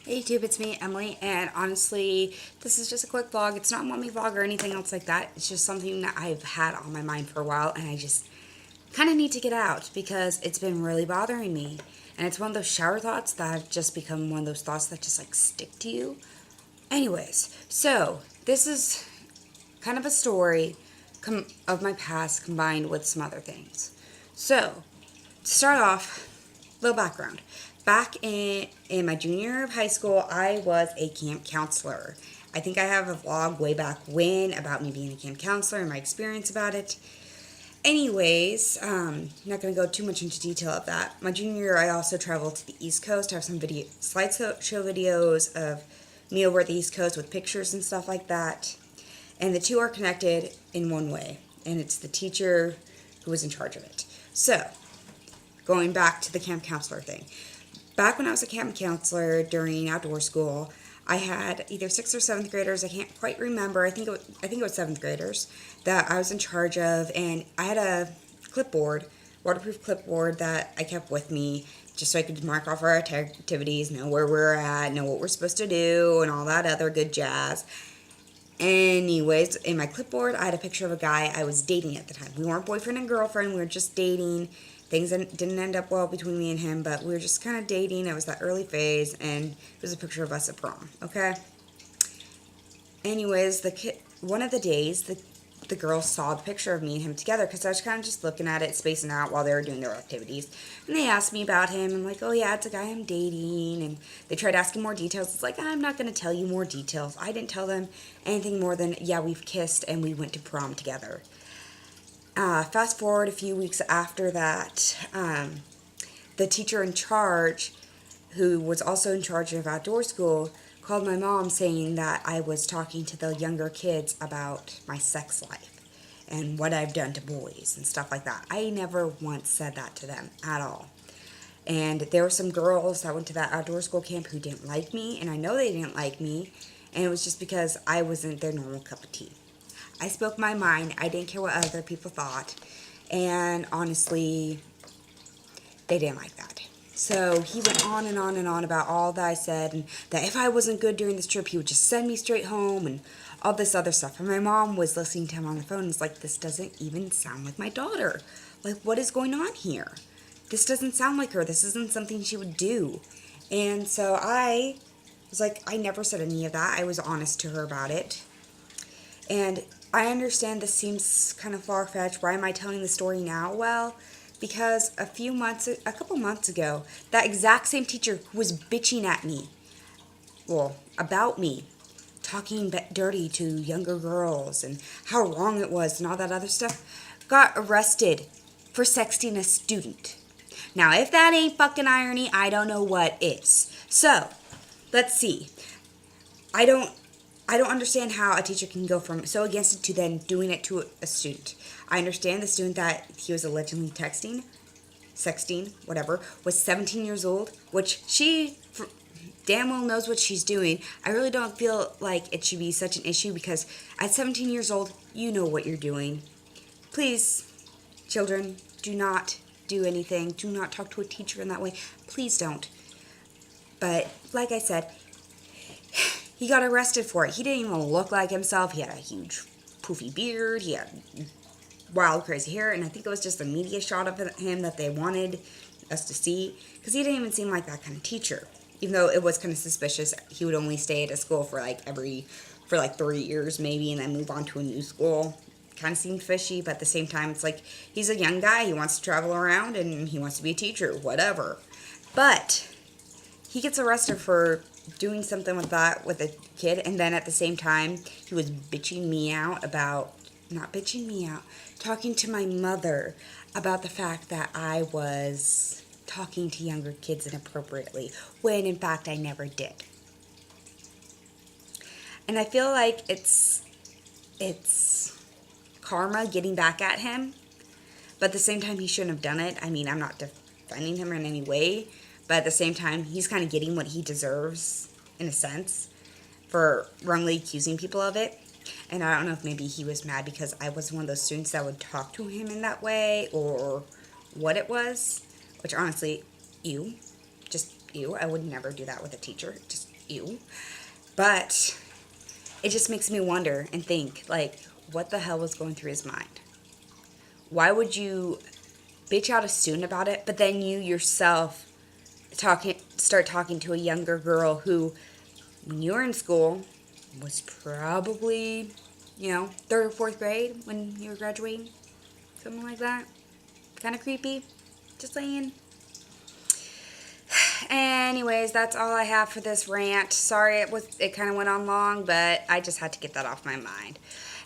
Hey YouTube, it's me, Emily, and honestly, this is just a quick vlog. It's not a mommy vlog or anything else like that. It's just something that I've had on my mind for a while, and I just kind of need to get out because it's been really bothering me. And it's one of those shower thoughts that have just become one of those thoughts that just like stick to you. Anyways, so this is kind of a story of my past combined with some other things. So, to start off, little background. Back in my junior year of high school, I was a camp counselor. I think I have a vlog way back when about me being a camp counselor and my experience about it. Anyways, not going to go too much into detail of that. My junior year, I also traveled to the East Coast. I have some slideshow videos of me over at the East Coast with pictures and stuff like that. And the two are connected in one way, and it's the teacher who was in charge of it. So, going back to the camp counselor thing. Back when I was a camp counselor during outdoor school, I had either 6th or 7th graders, I can't quite remember, I think it was 7th graders, that I was in charge of, and I had a clipboard, waterproof clipboard that I kept with me just so I could mark off our activities, know where we're at, know what we're supposed to do, and all that other good jazz. Anyways, in my clipboard, I had a picture of a guy I was dating at the time. We weren't boyfriend and girlfriend, we were just dating. Things didn't end up well between me and him, but we were just kind of dating. It was that early phase, and it was a picture of us at prom, okay? Anyways, one of the days, the girls saw the picture of me and him together because I was kind of just looking at it, spacing out while they were doing their activities. And they asked me about him. I'm like, oh, yeah, it's a guy I'm dating. And they tried asking more details. It's like, I'm not going to tell you more details. I didn't tell them anything more than, yeah, we've kissed and we went to prom together. Fast forward a few weeks after that, the teacher in charge, who was also in charge of outdoor school, called my mom saying that I was talking to the younger kids about my sex life and what I've done to boys and stuff like that. I never once said that to them at all. And there were some girls that went to that outdoor school camp who didn't like me, and I know they didn't like me, and it was just because I wasn't their normal cup of tea. I spoke my mind. I didn't care what other people thought. And honestly, they didn't like that. So he went on and on and on about all that I said, and that if I wasn't good during this trip, he would just send me straight home and all this other stuff. And my mom was listening to him on the phone and was like, this doesn't even sound like my daughter. Like, what is going on here? This doesn't sound like her. This isn't something she would do. And so I was like, I never said any of that. I was honest to her about it. And I understand this seems kind of far-fetched. Why am I telling the story now? Well, because a couple months ago, that exact same teacher who was bitching at me, well, about me, talking dirty to younger girls and how wrong it was and all that other stuff, got arrested for sexting a student. Now, if that ain't fucking irony, I don't know what is. So, let's see. I don't understand how a teacher can go from so against it to then doing it to a student. I understand the student that he was allegedly sexting, whatever, was 17 years old, which she damn well knows what she's doing. I really don't feel like it should be such an issue because at 17 years old, you know what you're doing. Please, children, do not do anything. Do not talk to a teacher in that way. Please don't. But like I said, he got arrested for it. He didn't even look like himself. He had a huge poofy beard. He had wild, crazy hair. And I think it was just a media shot of him that they wanted us to see. Because he didn't even seem like that kind of teacher. Even though it was kind of suspicious. He would only stay at a school for like 3 years maybe. And then move on to a new school. Kind of seemed fishy. But at the same time, it's like he's a young guy. He wants to travel around. And he wants to be a teacher. Whatever. But he gets arrested for doing something with that with a kid, and then at the same time he was talking to my mother about the fact that I was talking to younger kids inappropriately, when in fact I never did. And I feel like it's karma getting back at him, but at the same time he shouldn't have done it. I mean, I'm not defending him in any way, but at the same time, he's kind of getting what he deserves, in a sense, for wrongly accusing people of it. And I don't know if maybe he was mad because I was one of those students that would talk to him in that way, or what it was. Which, honestly, just ew. I would never do that with a teacher. Just ew. But it just makes me wonder and think, like, what the hell was going through his mind? Why would you bitch out a student about it, but then you yourself start talking to a younger girl who, when you were in school, was probably, third or fourth grade when you were graduating? Something like that. Kind of creepy. Just saying. Anyways, that's all I have for this rant. Sorry it kind of went on long, but I just had to get that off my mind.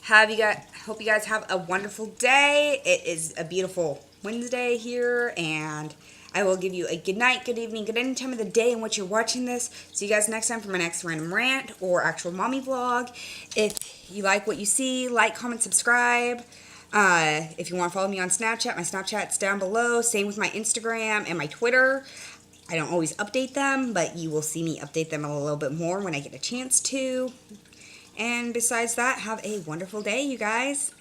Hope you guys have a wonderful day. It is a beautiful Wednesday here, and I will give you a good night, good evening, good any time of the day in which you're watching this. See you guys next time for my next random rant or actual mommy vlog. If you like what you see, like, comment, subscribe. If you want to follow me on Snapchat, my Snapchat's down below. Same with my Instagram and my Twitter. I don't always update them, but you will see me update them a little bit more when I get a chance to. And besides that, have a wonderful day, you guys.